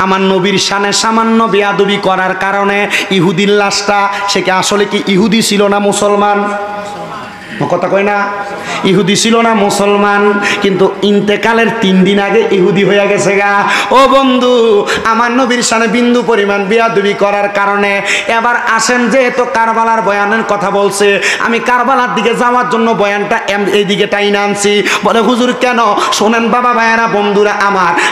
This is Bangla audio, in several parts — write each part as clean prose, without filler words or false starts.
আমার নবীর শানে সামান্য বেয়াদবি করার কারণে ইহুদির লাশটা, সে কি আসলে কি ইহুদি ছিল না মুসলমান? কথা কয় না, ইহুদি ছিল না মুসলমান, কিন্তু ইন্তেকালের 3 দিন আগে ইহুদি হয়ে গেছে গা। ও বন্ধু, আমার নবীর শানে বিন্দু পরিমাণ বেয়াদবি করার কারণে এবার আসেন, যেহেতু কারবালার বয়ানের কথা বলছে, আমি কারবালার দিকে যাওয়ার জন্য বয়ানটা এইদিকে টাইনা আনছি। বলে হুজুর কেন? শোনেন বাবা ভাইয়েরা বন্ধুরা,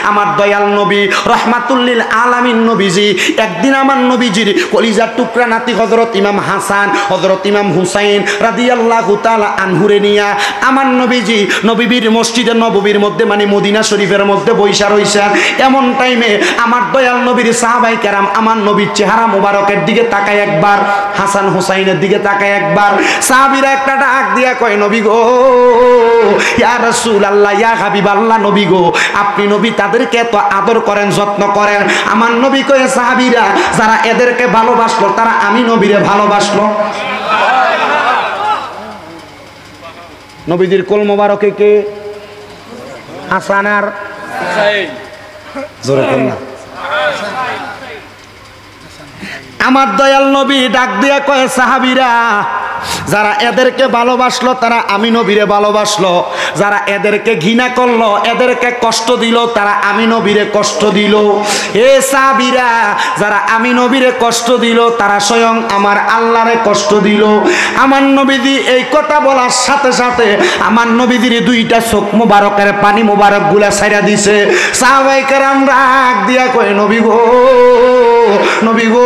আমার দয়াল নবী রহমাতুল্লিল আলামিন নবীজি একদিন আমার নবীজির কলিজার টুকরা নাতি হযরত ইমাম হাসান, হযরত ইমাম হুসাইন রাদিয়াল্লাহু তাআলা আনহুরে নিয়া আমার নবীজি নবীর মসজিদে নববীর মধ্যে মানে মদিনা শরীফের মধ্যে বৈশা রইছেন। এমন টাইমে আমার দয়াল নবীর সাহাবায়ে কেরাম আমার নবীর চেহারা মোবারকের দিকে তাকায় একবার, হাসান হুসাইনের দিকে তাকায় একবার। সাহাবীরা একটা ডাক দিয়া কয়, নবী গো, ইয়া রাসূলুল্লাহ, ইয়া হাবিবাল্লাহ, নবী গো, আপনি নবী তাদেরকে এত আদর করেন, যত্ন করেন। আমার নবী কয়, সাহাবীরা যারা এদেরকে ভালোবাসলো তারা আমি নবীরে ভালোবাসলো। নবীজির কোল মোবারকে কে? হাসান আর হুসাইন। জোরে বল না। আমার দয়াল নবী ডাক দিয়া কয়, সাহাবীরা যারা এদেরকে ভালোবাসলো তারা আমি নবীরে ভালোবাসলো, যারা এদেরকে ঘৃণা করলো, এদেরকে কষ্ট দিল, তারা আমি নবীরে কষ্ট দিল। হে সাহাবীরা, যারা আমি নবীরে কষ্ট দিল তারা স্বয়ং আমার আল্লাহরে কষ্ট দিল। আমার নবীজি এই কথা বলার সাথে সাথে আমার নবীজির 2টা চোখ মোবারকের পানি মোবারক গুলা ছাইরা দিছে। সাহাবায়ে কেরাম রাগ দিয়া কয়, নবী গো, নবী গো,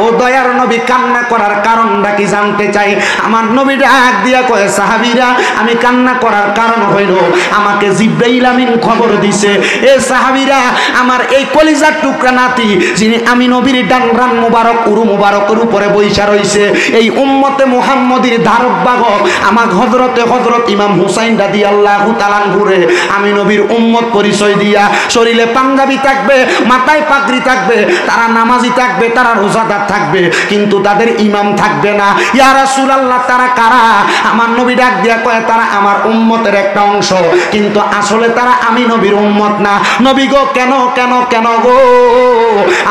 ও দয়ার নবী, কান্না করার কারণটা কি জানতে চাই? আমার নবী ডাক দিয়া কয়, সাহাবীরা আমি কান্না করার কারণ হইল আমাকে জিবরাইল আমিন খবর দিছে, এ সাহাবীরা আমার এই কলিজার টুকরা নাতি যিনি আমি নবীর ডান রান মোবারক উরু মোবারকের উপরে বৈশা রইছে, এই উম্মতে মুহাম্মদীর ধারক বাহক আমার হযরত ইমাম হুসাইন রাদিয়াল্লাহু তাআলা আনহুরে আমি নবীর উম্মত পরিচয় দিয়া শরীরে পাঞ্জাবি থাকবে, মাথায় পাগড়ি থাকবে, তারা নামাজি থাকবে, তারা রোজাদার থাকবে, কিন্তু তাদের ইমাম থাকবে না। ইয়া রাসূলুল্লাহ, তারা কারা? আমার নবী ডাক দিয়া কয়, তারা আমার উম্মতের একটা অংশ, কিন্তু আসলে তারা আমি নবীর উম্মত না। নবী গো, কেন কেন কেন গো?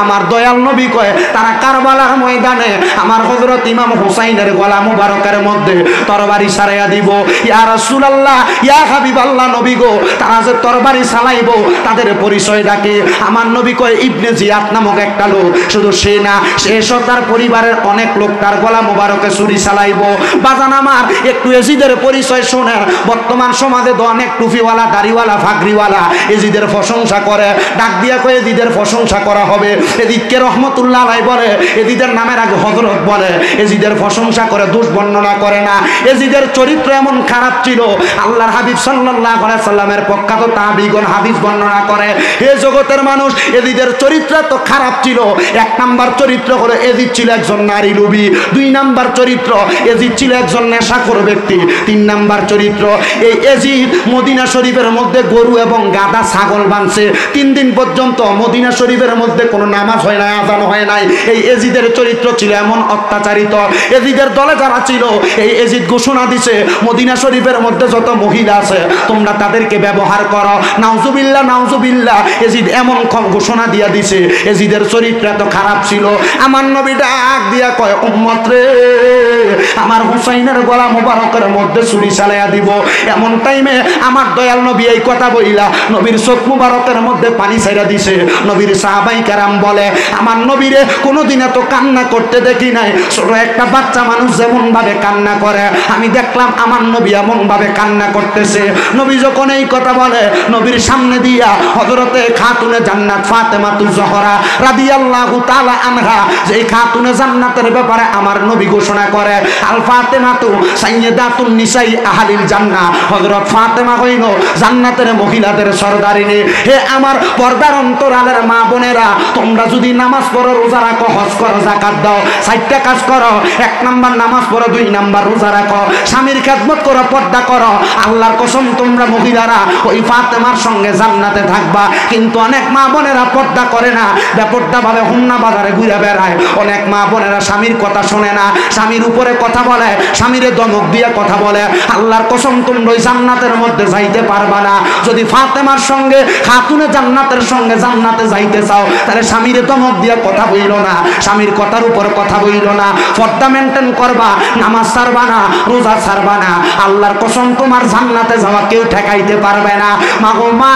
আমার দয়াল নবী কয়, তারা কারবালার ময়দানে আমার হযরত ইমাম হুসাইনের গলা মুবারকের মধ্যে তরবারি সারাইয়া দিব। ইয়া রাসূলুল্লাহ, ইয়া হাবিবাল্লাহ, নবী গো, তারা যে তরবারি চালাইবো তাদের পরিচয় ডাকে। আমার নবী কয়, ইবনে জিয়াদ নামক একটা লোক, শুধু সে না, সে তার পরিবারের অনেক লোক তার গলা মোবারকে ছুরি চালাইবো। বাজান আমার, একটু এজিদের পরিচয় শোনেন। বর্তমান সমাজে তো অনেক টুপিওয়ালা, দাড়িওয়ালা, ফাগরিওয়ালা এজিদের প্রশংসা করে। ডাক দিয়া কয়ে এজিদের প্রশংসা করা হবে। এদিককে রহমতুল্লাহ আলাইহি বলে, এজিদের নামের আগে হযরত বলে, এজিদের প্রশংসা করে, দোষ বর্ণনা করে না। এজিদের চরিত্র এমন খারাপ ছিল, আল্লাহর হাবিব সাল্লাল্লাহু আলাইহি সাল্লামের প্রখ্যাত তাবিঈগণ হাদিস বর্ণনা করে, হে জগতের মানুষ, এজিদের চরিত্র তো খারাপ ছিল। 1 নাম্বার চরিত্র হলো এজিদ ছিল একজন নারী লোভী। 2 নাম্বার চরিত্র, এজিদ ছিল একজন নেশাখোর ব্যক্তি। 3 নাম্বার চরিত্র, এই এজিদ মদিনা শরীফের মধ্যে গরু এবং গাধা ছাগল বাঁধছে। 3 দিন পর্যন্ত মদিনা শরীফের মধ্যে কোনো নামাজ হয় নাই, আযান হয় নাই। এই এজিদের চরিত্র ছিল এমন অত্যাচারিত। এজিদের দলে যারা ছিল, এই এজিদ ঘোষণা দিছে, মদিনা শরীফের মধ্যে যত মহিলা আছে তোমরা তাদেরকে ব্যবহার করো। নাউজুবিল্লাহ, নাউজুবিল্লাহ, এজিদ এমন ঘোষণা দিয়া দিছে। এজিদের চরিত্র এত খারাপ ছিল। আমার নবী ডাক দিয়া কয়, উম্মত রে, আমার হুসাইনের গলা মোবারকের মধ্যে ছুরি চালাইয়া দিব। এমন টাইমে আমার দয়াল নবী এই কথা বইলা নবীর চোখ মোবারকের মধ্যে পানি ছাইরা দিছে। নবীর সাহাবায়ে কেরাম বলে, আমার নবীরে কোনোদিন এত কান্না করতে দেখি নাই। ছোট একটা বাচ্চা মানুষ যেমন ভাবে কান্না করে, আমি দেখলাম আমার নবী এমন ভাবে কান্না করতেছে। নবী যখন এই কথা বলে, নবীর সামনে দিয়া হযরতে খাতুনে জান্নাত ফাতেমাতুজ জোহরা রাদিয়াল্লাহু তাআলা আনহা, যে খাতুনে জান্নাতের ব্যাপারে আমার নবী ঘোষণা করে, আল ফাতেমাতু সাইয়্যিদাতুন নিসাই আহলিল জান্নাহ, হযরত ফাতেমা হইল জান্নাতের মহিলাদের সরদারিনী। হে আমার পর্দার অন্তরালের মা বোনেরা, তোমরা যদি নামাজ পড়ো, রোজা রাখো, হজ করো, যাকাত দাও, 4টা কাজ করো। 1 নাম্বার নামাজ পড়ো, 2 নাম্বার রোজা রাখো, স্বামীর খেদমত করো, পর্দা করো, আল্লাহর কসম তোমরা মহিলারা ওই ফাতেমার সঙ্গে জান্নাতে থাকবা। কিন্তু অনেক মা বোনেরা পর্দা করে না, বেপর্দা ভাবে হুন্না বাজারে ঘুরে কইরা বেড়ায়। অনেক মা বোনেরা স্বামীর কথা শোনে না, স্বামীর উপরে কথা বলে, স্বামীরে দমক দিয়ে কথা বলে। আল্লাহর কসম তোমরা ওই জান্নাতের মধ্যে যাইতে পারবা না। যদি ফাতেমার সঙ্গে খাতুনে জান্নাতের সঙ্গে জান্নাতে যাইতে চাও তাহলে স্বামীরে দমক দিয়ে কথা বইল না, স্বামীর কথার উপর কথা বইল না, পর্দা মেনটেন করবা, নামাজ ছাড়বা না, রোজা ছাড়বা না। আল্লাহর কসম তোমার জান্নাতে যাওয়া কেউ ঠেকাইতে পারবে না। মা গো মা,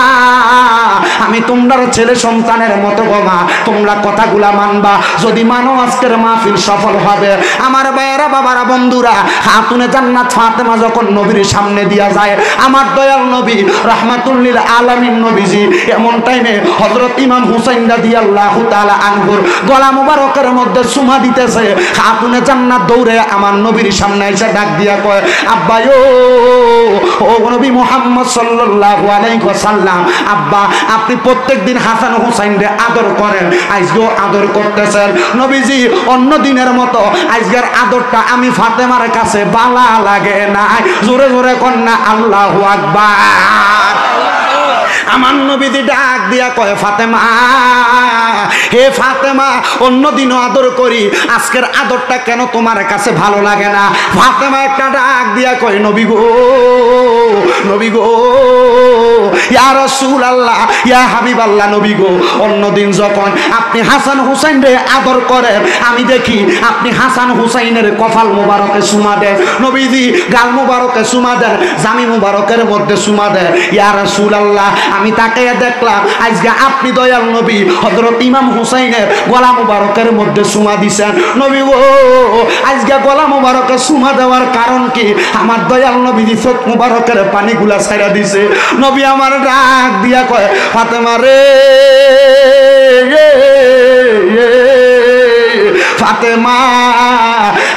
আমি তোমরার ছেলে সন্তানের মতো গো মা, তোমরা কথাগুলা মানবা। যদি মানো আজকের মাহফিল সফল হবে। আমার ভাইয়েরা, বাবারা, বন্ধুরা, খাতুনে জান্নাত ফাতেমা যখন নবীর সামনে দিয়া যায়, আমার দয়াল নবী রাহমাতুল লিল আলামিন নবীজি এমন টাইমে হযরত ইমাম হুসাইন রাদিয়াল্লাহু তাআলা আনহুর গলা মুবারকের মধ্যে চুমা দিতেছে। খাতুনে জান্নাত দৌড়ে আমার নবীর সামনে এসে ডাক দিয়া কয়, আব্বা ও নবী মুহাম্মদ সাল্লাল্লাহু আলাইহি ওয়াসাল্লাম, আব্বা আপনি প্রত্যেকদিন হাসান হুসাইনকে আদর করেন, আজকেও আদর করতেছেন। নবীজি অন্য দিনের মতো আজকের আদরটা আমি ফাতেমার কাছে বালা লাগে না। জোরে জোরে কন্যা আল্লাহু আকবার। আমার নবীজি ডাক দিয়া কয়, ফাতেমা, হে ফাতেমা, অন্যদিনও আদর করি, আজকের আদরটা কেন তোমার কাছে ভালো লাগে না? ফাতেমা একটা ডাক দিয়া কয়, নবী গো, নবী গো, ইয়া রাসূলুল্লাহ, ইয়া হাবিবাল্লাহ, নবী গো, অন্যদিন যখন আপনি হাসান হুসাইনকে আদর করেন, আমি দেখি আপনি হাসান হুসাইনের কপাল মুবারকে চুমা দেন, নবীজি গাল মুবারকে চুমা দেন, জামি মুবারকের মধ্যে চুমা দেন। ইয়া রাসূলুল্লাহ, আমি তাকে দেখলাম আজকে আপনি দয়াল নবী হযরত ইমাম হুসাইনের গলা মুবারকের মধ্যে চুমা দিছেন। নবী গো, আজকে গলা মুবারকে চুমা দেওয়ার কারণ কি? আমার দয়াল নবী চোখ মুবারকের পানিগুলা ছাইরা দিছে। নবী আমার ডাক দিয়া কয়, ফাতেমা রে, ফাতেমা,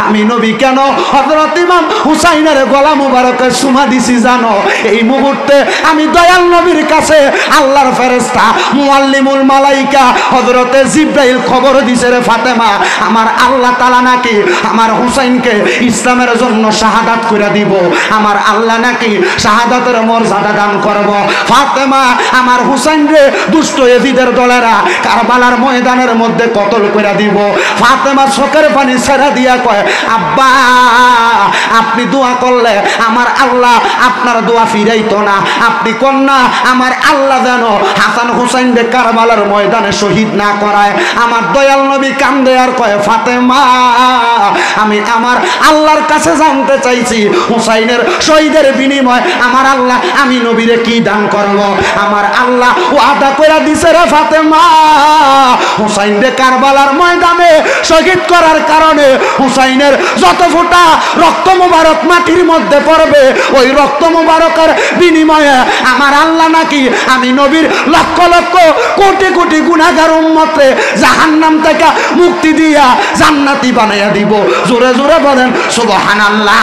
আমি নবী কেন হযরত ইমাম হুসাইনের গলা মুবারকে চুমা দিছি জানো? এই মুহূর্তে আমি দয়াল নবীর কাছে আল্লাহর ফেরেশতা মুআল্লিমুল মালাইকা হযরতে জিবরাইল খবর দিছে, রে ফাতেমা, আমার আল্লাহ তাআলা নাকি আমার হুসাইনকে ইসলামের জন্য শাহাদাত করে দিব, আমার আল্লাহ নাকি শাহাদাতের মর্যাদা দান করব। ফাতেমা, আমার হুসাইনরে দুষ্ট ইজিদের দলেরা কারবালার ময়দানের মধ্যে কতল করে দিব। ফাতেমা চোখের পানি ছেড়ে দিয়া কয়, আব্বা আপনি দোয়া করলে আমার আল্লাহ আপনার দোয়া ফিরাইতো না। আপনি কন্যা আমার আল্লাহ যেন হাসান হুসাইনকে কারবালার ময়দানে শহীদ না করায়। আমার দয়াল নবী কান্দে আর কয়, ফাতেমা, আমি আমার আল্লাহর কাছে জানতে চাইছি হুসাইনের শহীদের বিনিময় আমার আল্লাহ আমি নবীরে কি দান করব। আমার আল্লাহ ওয়াদা করে দিছে, রে ফাতেমা, হুসাইনকে কারবালার ময়দানে শহীদ করার কারণে হুসাইনের যত ফোঁটা রক্ত মুবারক মাটির মধ্যে পড়বে, ওই রক্ত মুবারকের বিনিময়ে আমার আল্লাহ নাকি আমি নবীর লক্ষ লক্ষ কোটি কোটি গুনাহগার উম্মতকে জাহান্নাম থেকে মুক্তি দিয়া জান্নাতি বানাইয়া দিব। জোরে জোরে বলেন সুবহানাল্লাহ।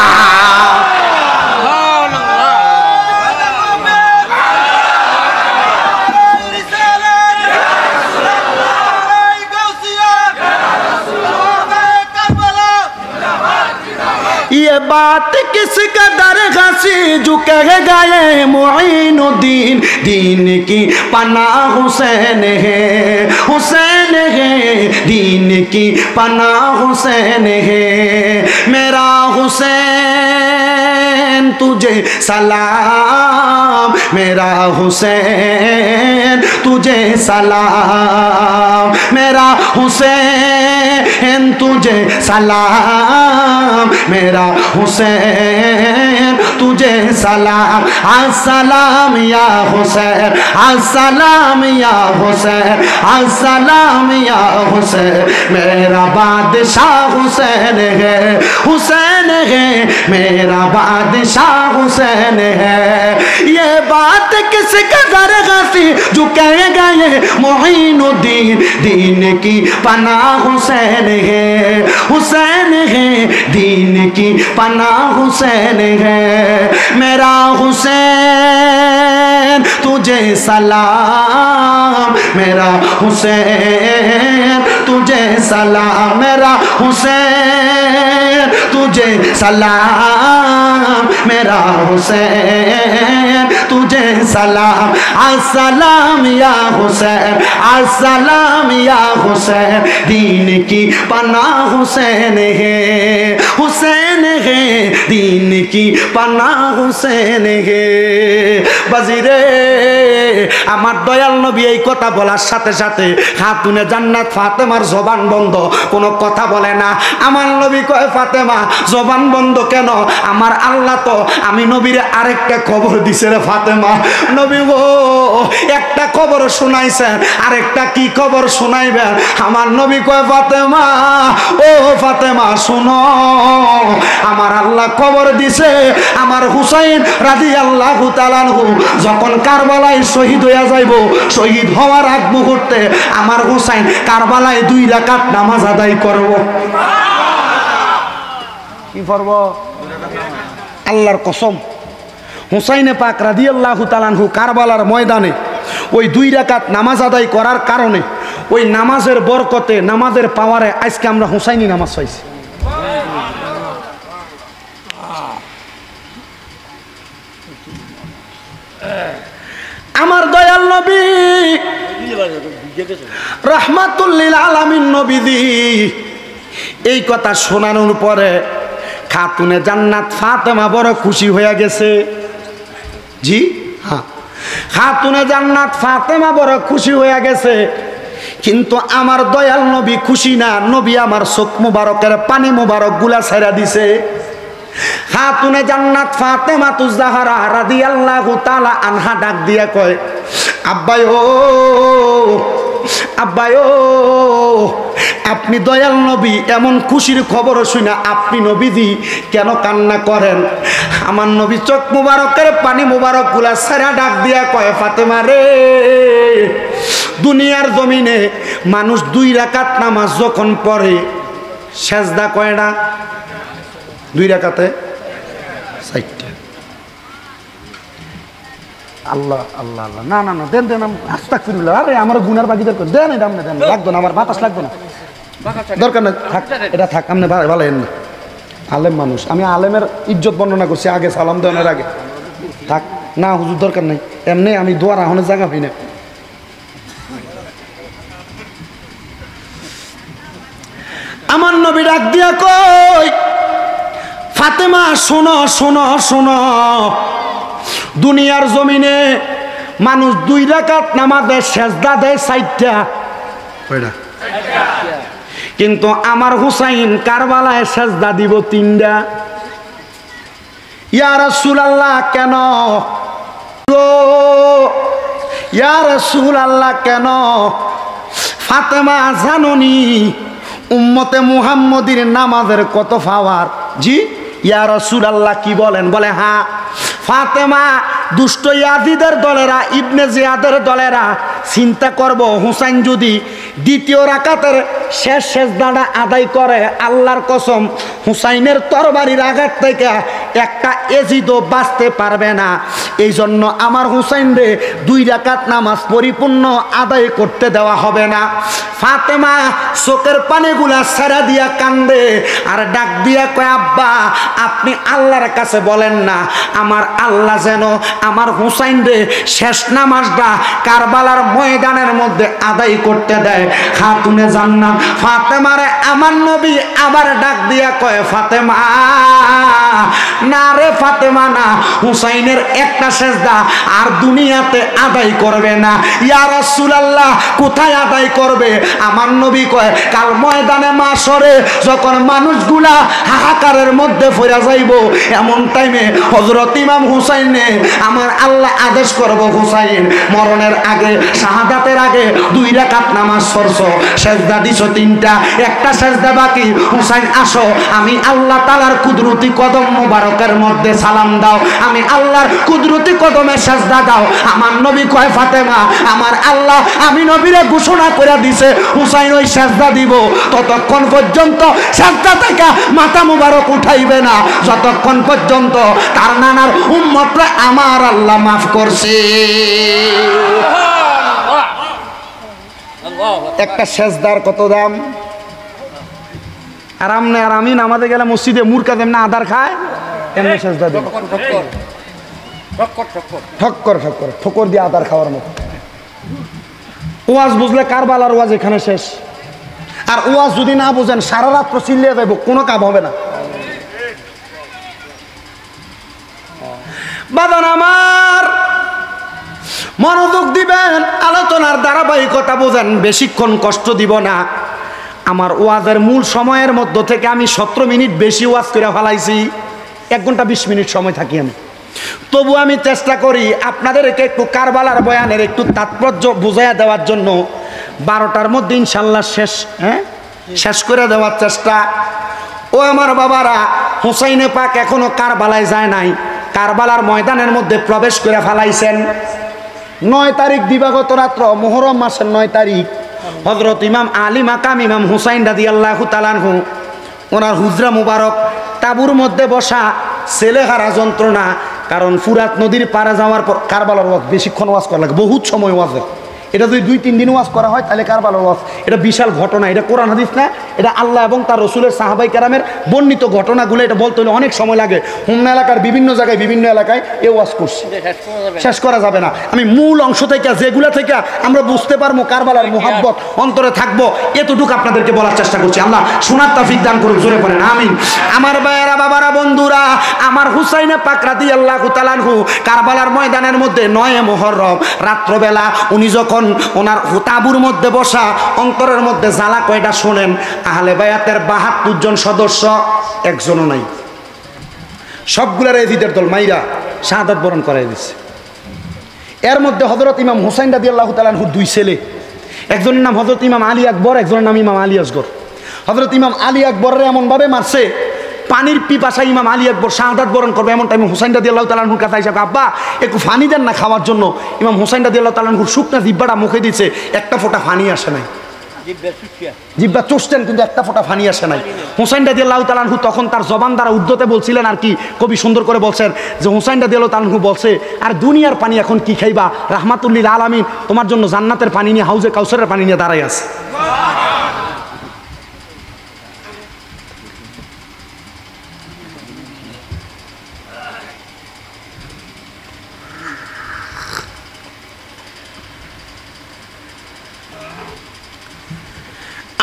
ये बात किस कदर हंसी जो कह गए मुईनुद्दीन, दीन की पनाह हुसैन है, हुसैन है, दीन की पनाह हुसैन है, मेरा हुसैन तुझे सलाम, मेरा हुसैन तुझे सलाम, मेरा हुसैन तुझे सलाम, मेरा हुसैन तुझे सलाम, अस्सलाम या हुसैन, अस्सलाम या हुसैन, अस्सलाम या हुसैन, मेरा बादशाह हुसैन है, हुसैन है, मेरा बादशाह हुसैन है। ये बात किस कदर हंसी जो कह गए मुईनुद्दीन, दीन की पनाह हुसैन है, हुसैन है, दीन की पनाह हुसैन है, मेरा हुसैन तुझे सलाम, मेरा हुसैन तुझे सलाम, मेरा हुसैन तुझे सलाम मेरा हुसैन तुझे सलाम अस्सलाम या हुसैन अस्सलाम या हुसैन दीन की पनाह हुसैन है दीन की पनाह हुसैन है বাজিরে আমার দয়াল নবী এই কথা বলার সাথে সাথে খাতুনে জান্নাত ফাতেমার জবান বন্ধ, কোনো কথা বলে না। আমার নবী কয় ফাতেমা জবান বন্ধ কেন? আমার আল্লাহ তো আমি নবীরে আরেকটা খবর দিছে রে ফাতেমা। নবী গো একটা খবর শোনাইছেন, আরেকটা কি খবর শোনাইবেন? আমার নবী কয় ফাতেমা ও ফাতেমা শুনো, আমার আল্লাহ খবর দিছে আমার হুসাইন রাদিয়াল্লাহু তাআলা যখন কারবালায় শহীদ হইয়া যাইব, শহীদ হওয়ার আগ মুহূর্তে আমার হুসাইন কারবালায় 2 রাকাত নামাজ আদায় করব। কি করব? আল্লাহর কসম হুসাইনে পাক রাদিয়াল্লাহু তাআলা আনহু কারবালার ময়দানে ওই 2 রাকাত নামাজ আদায় করার কারণে, ওই নামাজের বরকতে, নামাজের পাওয়ারে আজকে আমরা হুসাইনি নামাজ পাইছি। আমার দয়াল নবী রাহমাতুল লিল আলামিন নবীজি এই কথা শোনানোর পরে খাতুনে জান্নাত ফাতেমা বড় খুশি হয়ে গেছে। জি হ্যাঁ, খাতুনে জান্নাত ফাতেমা বড় খুশি হয়ে গেছে। কিন্তু আমার দয়াল নবী খুশি না, নবী আমার চোখ মুবারকের পানি মুবারক গুলা ছেড়া দিছে। খাতুনে জান্নাত ফাতেমাতুজ জাহরা রাদিয়াল্লাহু তাআলা আনহা ডাক দিয়া কয় আব্বায়ো আব্বায়ো আপনি দয়াল নবী এমন খুশির খবর শুনে আপনি নবীজি কেন কান্না করেন? আমার নবী চোখ মুবারকের পানি মুবারক গুলা ছেড়া ডাক দিয়া কয় ফাতেমা রে, দুনিয়ার জমিনে মানুষ 2 রাকাত নামাজ যখন পড়ে সেজদা কয়টা? 2 রাকাতে 4টা। আল্লাহ আল্লাহ আল্লাহ না না না দেন দেন আস্তাগফিরুল্লাহ। আরে আমার গুনার বাকিদের করে দেন, এটা আপনি দেন, লাগবে না, আমার বাতাস লাগবে না, দরকার না, থাক এটা থাক, আপনি ভালো হেন না, আলেম মানুষ, আমি আলেমের ইজ্জত বর্ণনা করছি আগে সালাম দেওয়ার আগে, থাক না হুজুর দরকার নাই, এমনি আমি দোয়ার আহনের জায়গা হই না। আমার নবী ডাক দিয়া কই ফাতেমা শোনো শোনো শোনো, দুনিয়ার জমিনে মানুষ 2 রাকাত নামাজে সেজদা দেয় 4টা, কিন্তু আমার হুসাইন কারবালায় সেজদা দিব 3টা। ইয়া রাসূলুল্লাহ কেন গো, ইয়া রাসূলুল্লাহ কেন? ফাতেমা জাননি উম্মতে মুহাম্মদীর নামাজের কত পাওয়ার? জি ইয়া রাসূলুল্লাহ কি বলেন? বলে হ্যাঁ। ফাতেমা দুষ্ট ইয়াজিদের দলেরা, ইবনে জিয়াদের দলেরা চিন্তা করব হুসাইন যদি 2য় রাকাতের শেষ সেজদাটা আদায় করে, আল্লাহর কসম হুসাইনের তরবারির আঘাত থেকে একটা এজিদও বাঁচতে পারবে না। এই জন্য আমার হুসাইনরে 2 রাকাত নামাজ পরিপূর্ণ আদায় করতে দেওয়া হবে না। ফাতেমা চোখের পানিগুলা ছেড়া দিয়া কান্দে আর ডাক দিয়া কয় আব্বা আপনি আল্লাহর কাছে বলেন না আমার আল্লাহ যেন আমার হুসাইনরে শেষ নামাজটা কারবালার ময়দানের মধ্যে আদায় করতে দেয়। খাতুনে জান্নাত ফাতেমারে আমার নবী আবার ডাক দিয়া কয় ফাতেমা না রে ফাতেমা না, হুসাইনের একটা সেজদা আর দুনিয়াতে আদায় করবে না। ইয়া রাসূলুল্লাহ কোথায় আদায় করবে? আমার নবী কয় কাল ময়দানে মাশরে যখন মানুষগুলা হাহাকারের মধ্যে পড়ে যাইব, এমন টাইমে হযরত ইমাম হুসাইনে আমার আল্লাহ আদেশ করব হুসাইন মরণের আগে, শাহাদাতের আগে 2 রাকাত নামাজ পড়ছো, সেজদা দিছো 3টা, একটা সেজদা বাকি, হুসাইন আসো আমি আল্লাহ তাআলার কুদরতি কদম মুবারকের মধ্যে সালাম দাও, আমি আল্লাহর কুদরতি কদমে সেজদা দাও। আমার নবী কয় ফাতেমা আমার আল্লাহ আমি নবীরে ঘোষণা করে দিছে হুসাইন ওই সেজদা দিব, ততক্ষণ পর্যন্ত সেজদা থেকে মাথা মুবারক উঠাইবে না যতক্ষণ পর্যন্ত তার নানার উম্মতরা আমার আল্লাহ মাফ করছে। একটা সেজদার কত দাম? আর আমি নামাজে গেলে মসজিদে মুরকা দেন না আদার খায় এমনি সেজদা দিই ঠক্কর দিয়ে আদার খাওয়ার মতো। ওয়াজ বুঝলে কারবালার ওয়াজ এখানে শেষ। আর ওয়াজ যদি না বুঝেন সারা রাত্র চিল্লিয়ে যাইব, কোনো কাজ হবে না। বাদান আমার মনোযোগ দিবেন, আলোচনার ধারাবাহিকতা বোঝেন, বেশিক্ষণ কষ্ট দিব না। আমার ওয়াজের মূল সময়ের মধ্য থেকে আমি 17 মিনিট বেশি ওয়াজ করে ফেলাইছি। 1 ঘন্টা 20 মিনিট সময় থাকি আমি, তবু আমি চেষ্টা করি আপনাদেরকে একটু কারবালার বয়ানের একটু তাৎপর্য বুঝাইয়া দেওয়ার জন্য। 12টার মধ্যে ইনশাল্লাহ শেষ করে দেওয়ার চেষ্টা। ও আমার বাবারা, হুসাইনে পাক এখনো কারবালায় যায় নাই, কারবালার ময়দানের মধ্যে প্রবেশ করে ফেলাইছেন। 9 তারিখ দিবাগত রাত্র, মুহররম মাসের 9 তারিখ, হযরত ইমাম আলী মাকাম ইমাম হুসাইন রাদিয়াল্লাহু তাআলা আনহু ওনার হুজরা মুবারক তাঁবুর মধ্যে বসা, ছেলেহারা যন্ত্রণা। কারণ ফুরাত নদীর পারে যাওয়ার পর কারবালার ওয়াজ বেশিক্ষণ ওয়াজ করা লাগে, বহুত সময় ওয়াজের। এটা যদি 2-3 দিন ওয়াজ করা হয় তাহলে কারবালার ওয়াজ এটা বিশাল ঘটনা। এটা কোরআন হাদিস না, এটা আল্লাহ এবং তার রসুলের সাহাবাই কেরামের বর্ণিত ঘটনাগুলো। এটা বলতে হলে অনেক সময় লাগে। হোমনা এলাকার বিভিন্ন জায়গায় বিভিন্ন এলাকায় এ ওয়াজ করছি, শেষ করা যাবে না। আমি মূল অংশ থেকে যেগুলা থেকে আমরা বুঝতে পারবো কারবালার মুহাব্বত অন্তরে থাকবো, এতটুকু আপনাদেরকে বলার চেষ্টা করছি। আল্লাহ শোনার তৌফিক দান করুন, জোরে পড়েন আমিন। আমার ভাইয়েরা, বাবারা, বন্ধুরা, আমার হুসাইনে পাক রাদিয়াল্লাহু তাআলা আনহু কারবালার ময়দানের মধ্যে 9 মুহররম রাত্রবেলা উনি যখন ওনার তাঁবুর মধ্যে বসা, অন্তরের মধ্যে জ্বালা কয়টা শোনেন। আহলে বায়াতের 72 জন সদস্য, একজনও নাই। সবগুলার এজিদের দল মাইরা শাহাদাত বরণ করাই দিচ্ছে। এর মধ্যে হযরত ইমাম হুসাইন রাদিয়াল্লাহু তাআলা আনহুর 2 ছেলে, একজনের নাম হযরত ইমাম আলী আকবর, একজনের নাম ইমাম আলী আসগর। হযরত ইমাম আলী আকবরের এমনভাবে মারছে, পানির পিপাসা ইমাম আলী আকবর শাহাদাত বরণ করবে এমন টাইমে হুসাইন রাদিয়াল্লাহু তাআলা আনহুর কাছে এসে, আব্বা একটু পানি দেন না খাওয়ার জন্য। ইমাম হুসাইন রাদিয়াল্লাহু তাআলা আনহুর শুকনা জিহ্বাটা মুখে দিচ্ছে, একটা ফোঁটা পানি আসে নাই। জিহ্বা চুষতেন কিন্তু একটা ফোঁটা পানি আসে নাই। হুসাইন রাদিয়াল্লাহু তাআলা আনহু তখন তার জবান দ্বারা উদ্ধতে বলছিলেন, আর কি কবি সুন্দর করে বলছেন যে হুসাইন রাদিয়াল্লাহু তাআলা আনহু বলছে, আর দুনিয়ার পানি এখন কি খাইবা, রাহমাতুল লিল আলামিন তোমার জন্য জান্নাতের পানি নিয়ে, হাউজে কাউসারের পানি নিয়ে দাঁড়াই আছে।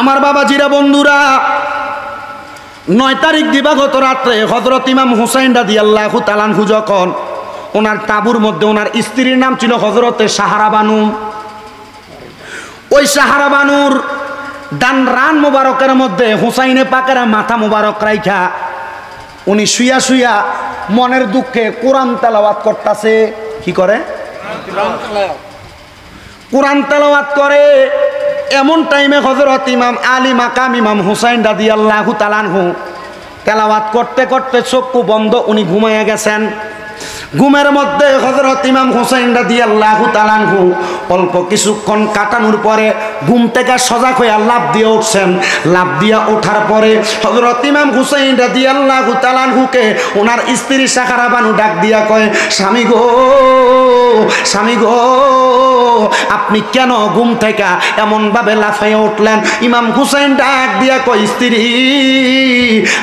আমার বাবাজিরা, বন্ধুরা, 9 তারিখ দিবাগত রাত্রে হযরত ইমাম হুসাইন রাদিয়াল্লাহু তাআলা আনহু যখন ওনার তাঁবুর মধ্যে, ওনার স্ত্রীর নাম ছিল হযরতে সাহারা বানু। ওই সাহারা বানুর ডান রান মোবারকের মধ্যে হুসাইনে পাকের মাথা মোবারক রাইখা উনি শুয়া শুয়া মনের দুঃখে কোরআন তেলাওয়াত করতেছে। কি করে? কোরআন তেলাওয়াত করে। এমন টাইমে হযরত ইমাম আলী মাকাম ইমাম হুসাইন রাদিয়াল্লাহু তাআলা আনহু তেলাওয়াত করতে করতে চক্ষু বন্ধ, উনি ঘুমাইয়া গেছেন। ঘুমের মধ্যে হযরত ইমাম হুসাইন রাদিয়াল্লাহু তাআলা আনহু অল্প কিছুক্ষণ কাটানোর পরে ঘুম থেকে সজাগ হয়ে লাফ দিয়ে উঠছেন। লাফ দিয়া ওঠার পরে হযরত ইমাম হুসাইন রাদিয়াল্লাহু তাআলা আনহুকে ওনার স্ত্রী সাহারা বানু ডাক দিয়া কয়, স্বামী গো, স্বামী গো, আপনি কেন ঘুম থেকে এমন ভাবে লাফাইয়া উঠলেন? ইমাম হুসাইন ডাক দিয়া কয়, স্ত্রী,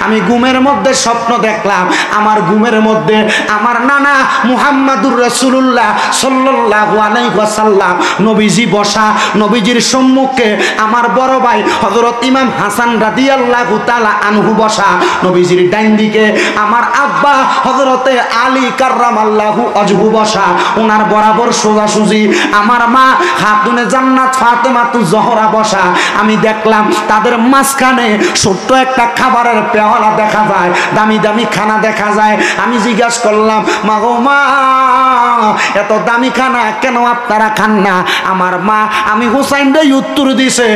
আমি ঘুমের মধ্যে স্বপ্ন দেখলাম। আমার ঘুমের মধ্যে আমার নানা মুহাম্মাদুর রাসূলুল্লাহ সাল্লাল্লাহু আলাইহি ওয়াসাল্লাম নবীজি বসা, নবীজির সম্মুখে আমার বড় ভাই হযরত ইমাম হাসান রাদিয়াল্লাহু তাআলা আনহু বসা, নবীজির ডাইন দিকে আমার আব্বা হযরতে আলী কাররামাল্লাহু ওয়াজহু বসা, ওনার বরাবর সোজাসুজি আমার মা খাতুনে জান্নাত ফাতেমাতুজ জহরা বসা। আমি দেখলাম তাদের মাঝখানে ছোট্ট একটা খাবারের পেয়ালা দেখা যায়, দামি দামি খানা দেখা যায়। আমি জিজ্ঞাসা করলাম, মা গো মা, এত দামি খানা কেন আপনারা খান না? আমার মা আমি হুসাইন রে উত্তর দিছে,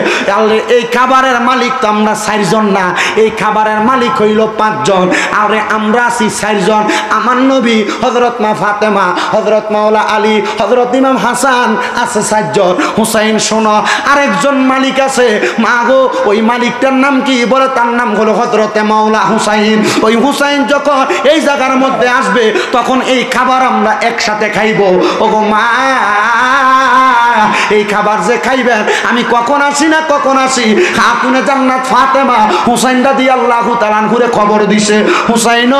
এই খাবারের মালিক তো আমরা 4 জন না, এই খাবারের মালিক হইল 5 জন, আর আমরা আছি 4 জন। আমার নবী, হযরত মা ফাতেমা, হযরত মাওলা আলী, হযরত ইমাম হাসান আছে 4 জন। হুসাইন শোনো, আরেকজন মালিক আছে। মা গো, ওই মালিকটার নাম কি? বলে তার নাম হলো হযরতে মাওলা হুসাইন। ওই হুসাইন যখন এই জায়গার মধ্যে আসবে তখন এই খাবার আমরা একসাথে খাইব। ওগো মা, এই খাবার যে খাইবেন আমি কখন আসি না কখন আসি। খাতুনে জান্নাত ফাতেমা হুসাইন রাদিয়াল্লাহু তাআলা ঘুরে খবর দিছে, হুসাইন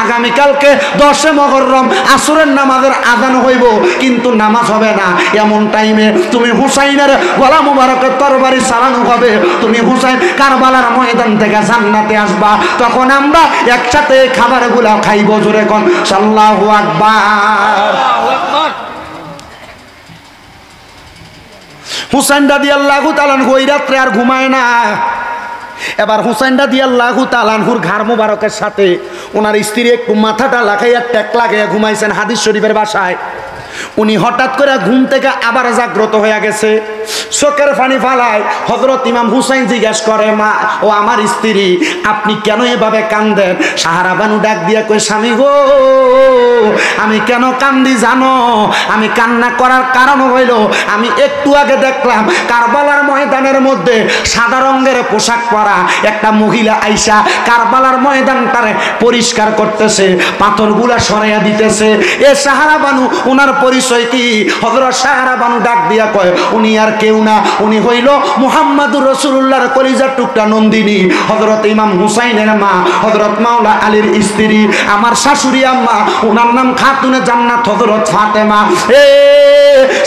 আগামীকালকে 10 মুহররম আসরের নামাজের আযান হইব, কিন্তু নামাজ হবে না। এমন টাইমে তুমি হুসাইনের গলা মুবারকের তরবারি চালানো হবে, তুমি হুসাইন কারবালার ময়দান থেকে জান্নাতে আসবা, তখন আমরা একসাথে খাবারগুলা খাইব। জোরে কোন আল্লাহু আকবার। হুসাইন রাদিয়াল্লাহু তাআলা ওই রাত্রে আর ঘুমায় না। এবার হুসাইন রাদিয়াল্লাহু তাআলা ঘাড় মুবারকের সাথে ওনার স্ত্রী একটু মাথাটা লাগাইয়া টেক লাগাইয়া ঘুমাইছেন হাদিস শরীফের ভাষায়। উনি হঠাৎ করে ঘুম থেকে আবার জাগ্রত হয়ে গেছে, চোখের পানি ফালায়। হযরত ইমাম হুসাইন জিজ্ঞেস করে, মা ও আমার স্ত্রী আপনি কেন এভাবে কান্দেন? সাহারা বানু ডাক দিয়া কই, স্বামী গো আমি কেন কান্দি জানো? আমি কান্না করার কারণ হইল আমি একটু আগে দেখলাম কারবালার ময়দানের মধ্যে সাদা রঙের পোশাক পরা একটা মহিলা আইসা কারবালার ময়দানটারে পরিষ্কার করতেছে, পাথরগুলা সরাইয়া দিতেছে। এ সাহারা বানু ওনার পরিচয় কি? হযরত সাহারা বানু ডাক দিয়া কয়, উনি আর কেউ না, উনি হইল মুহাম্মাদুর রাসূলুল্লাহর কলিজার টুকরা নন্দিনী, হযরত ইমাম হুসাইনের মা, হযরত মাওলা আলীর স্ত্রী, আমার শাশুড়ি আম্মা, ওনার নাম খাতুনে জান্নাত হযরত ফাতেমা। এ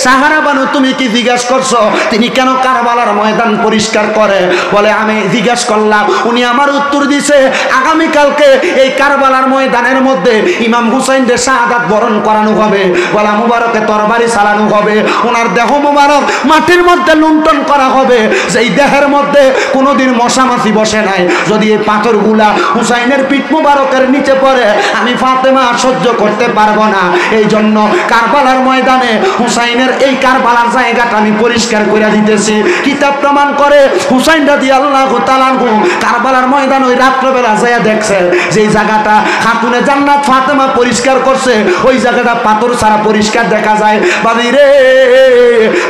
সাহারা বানু তুমি কি জিজ্ঞেস করছো তিনি কেন কারবালার ময়দান পরিষ্কার করে? বলে আমি জিজ্ঞেস করলাম। উনি আমার উত্তর দিছে, আগামীকালকে এই কারবালার ময়দানের মধ্যে ইমাম হুসাইনকে শাহাদাত বরণ করানো হবে, গলা মুবারকে তরবারি চালানো হবে, ওনার দেহ মুবারক মাটির মধ্যে লুণ্ঠন করা হবে, যেই দেহের মধ্যে কোনোদিন মশামাছি বসে নাই। যদি এই পাথরগুলা হুসাইনের পিঠ মুবারকের নিচে পড়ে আমি ফাতেমা সহ্য করতে পারবো না। এই জন্য কারবালার ময়দানে হুসাইনের এই কারবালার জায়গাটা আমি পরিষ্কার করে দিতেছি। কিতাব প্রমাণ করে হুসাইন রাদিয়াল্লাহু তাআলা কারবালার ময়দান ওই রাত্রবেলা যায় দেখছে যেই জায়গাটা খাতুনে জান্নাত ফাতেমা পরিষ্কার করছে, ওই জায়গাটা পাথর ছাড়া পরিষ্কার দেখা যায়। বাদি রে,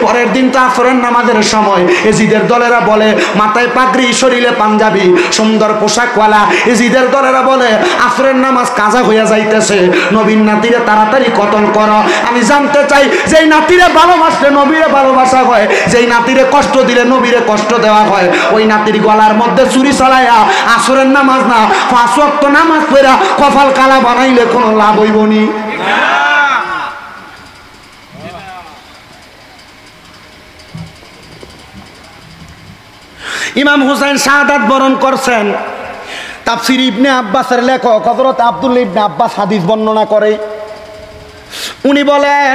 পরের দিন তো আসরের নামাজের সময় এজিদের দলেরা বলে মাথায় পাগড়ি, শরীরে পাঞ্জাবি, সুন্দর পোশাকওয়ালা এজিদের দলেরা বলে আসরের নামাজ কাজা হইয়া যাইতেছে, নবীর নাতিরে তাড়াতাড়ি কতল করো। আমি জানতে চাই যেই নাতিরে ভালোবাসলে নবীরে ভালোবাসা হয়, যেই নাতিরে কষ্ট দিলে নবীরে কষ্ট দেওয়া হয়, ওই নাতির গলার মধ্যে চুরি চালাইয়া আসরের নামাজ না 5 ওয়াক্ত নামাজ পড়া কপাল কালা বানাইলে কোনো লাভ হইব নি? ইমাম হুসাইন শাহাদাত বরণ করছেন। তাফসীর ইবনে আব্বাসের লেখক হযরত আব্দুল্লাহ ইবনে আব্বাস হাদিস বর্ণনা করে, উনি বলেন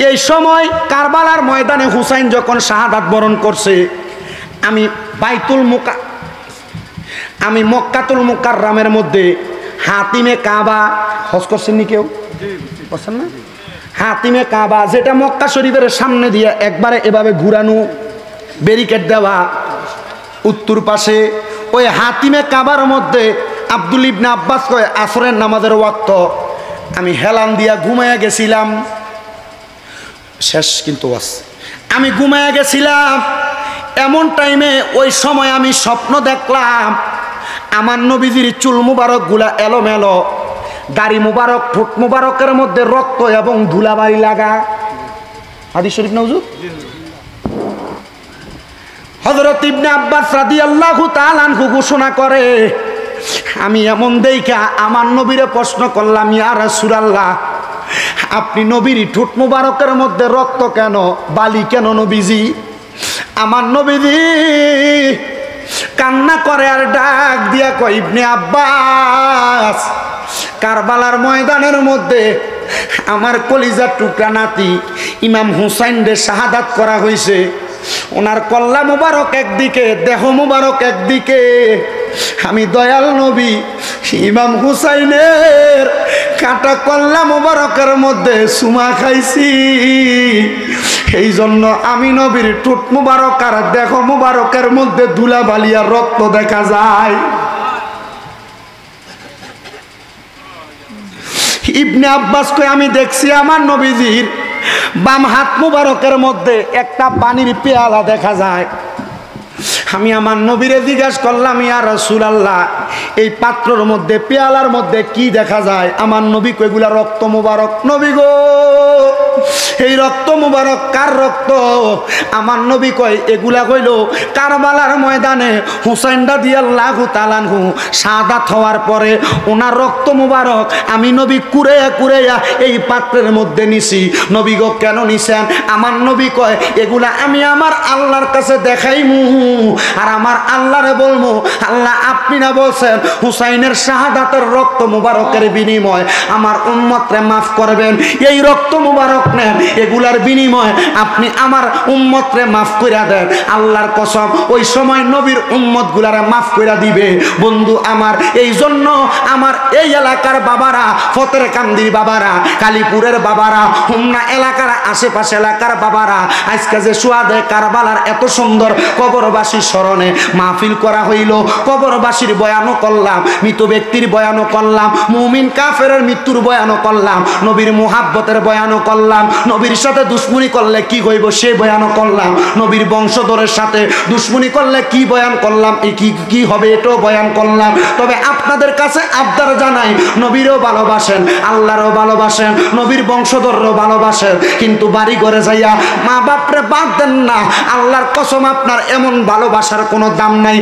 এই সময় কারবালার ময়দানে হুসাইন যখন শাহাদাত বরণ করছে, আমি মক্কাতুল মুকাররমের মধ্যে হাতিমে কাবা হজ করছেন নি কেউ? করছেন না? হাতিমে কাবা যেটা মক্কা শরীফের সামনে দিয়ে একবারে এভাবে ঘুরানো, ব্যারিকেড দেওয়া উত্তর পাশে, ওই হাতিমে কাবার মধ্যে আব্দুল ইবনে আব্বাস কয় আসরের নামাজের ওয়াক্ত আমি হেলান দিয়া ঘুমাইয়া গেছিলাম। শেষ কিন্তু আছে, আমি ঘুমাইয়া গেছিলাম। এমন টাইমে ওই সময় আমি স্বপ্ন দেখলাম আমার নবীজির চুল মুবারক গুলা এলোমেলো, দাড়ি মুবারক, ঠোঁট মুবারকের মধ্যে রক্ত এবং ধুলাবাড়ি লাগা। হাদিস শরীফ না হুজুর? হযরত ইবনে আব্বাস রাদিয়াল্লাহু তাআলা আনহু ঘোষণা করে, আমি এমন দেইখা আমার নবীরে প্রশ্ন করলাম, ইয়া রাসূলুল্লাহ আপনি নবীর ঠোঁট মুবারকের মধ্যে রক্ত কেন, বালি কেন নবীজি? আমার নবীজি কান্না করে আর ডাক দিয়া কয়, ইবনে আব্বাস কারবালার ময়দানের মধ্যে আমার কলিজার টুকরা নাতি ইমাম হুসাইনরে শাহাদাত করা হয়েছে। ওনার কল্লা মুবারক একদিকে, দেহ মুবারক একদিকে, আমি দয়াল নবী ইমাম হুসাইনের কাটা কল্লা মুবারকের মধ্যে সুমা খাইছি। এই জন্য আমি নবীর ঠোঁট মুবারক আর দেহ মুবারকের মধ্যে ধুলা বালিয়া রক্ত দেখা যায়। ইবনে আব্বাস কই আমি দেখছি আমার নবীজির বাম হাত মুবারকের মধ্যে একটা পানির পেয়ালা দেখা যায়। আমি আমার নবীরে জিজ্ঞাসা করলাম, ইয়া রাসূলুল্লাহ এই পাত্রর মধ্যে, পেয়ালার মধ্যে কি দেখা যায়? আমার নবী কইগুলা রক্ত মুবারক। নবী গো এই রক্ত মুবারক কার রক্ত? আমার নবী কয় এগুলা কইল কারবালার ময়দানে হুসাইন রাদিয়াল্লাহু তাআলা আনহু শাহাদাত হওয়ার পরে ওনার রক্ত মুবারক আমি নবী কুড়াইয়া কুড়াইয়া এই পাত্রের মধ্যে নিছি। নবী গো কেন নিছেন? আমার নবী কয় এগুলা আমি আমার আল্লাহর কাছে দেখাইমু আর আমার আল্লাহরে বলবো, আল্লাহ আপনি না বলছেন হুসাইনের শাহাদাতের রক্ত মুবারকের বিনিময় আমার উম্মতরে মাফ করবেন, এই রক্ত মুবারক নেন, এগুলার বিনিময় আপনি আমার উম্মতরে মাফ কইরা দেন। আল্লাহর কসম ওই সময় নবীর উম্মত গুলারে মাফ কইরা দিবে। বন্ধু আমার, এই জন্য আমার এই এলাকার বাবারা, ফতের কান্দির বাবারা, কালীপুরের বাবারা, হুমনা এলাকার আশেপাশে এলাকার বাবারা, আজকে যে সুহাদায়ে কারবালার এত সুন্দর কবরবাসীর স্মরণে মাহফিল করা হইল, কবরবাসীর বয়ানও করলাম, মৃত ব্যক্তির বয়ানও করলাম, মুমিন কাফেরের মৃত্যুর বয়ানও করলাম, নবীর মুহাব্বতের বয়ানও করলাম, নবীর সাথে দুশ্মনী করলে কি হইব সে বয়ানও করলাম, নবীর বংশধরের সাথে দুশ্মনী করলে কি বয়ান করলাম, কি হবে এটাও বয়ান করলাম। তবে আপনাদের কাছে আবদার জানাই, নবীরও ভালোবাসেন, আল্লাহরও ভালোবাসেন, নবীর বংশধরও ভালোবাসেন, কিন্তু বাড়ি ঘরে যাইয়া মা বাপরে বাদ দেন না। আল্লাহর কসম আপনার এমন ভালোবাসার কোনো দাম নাই।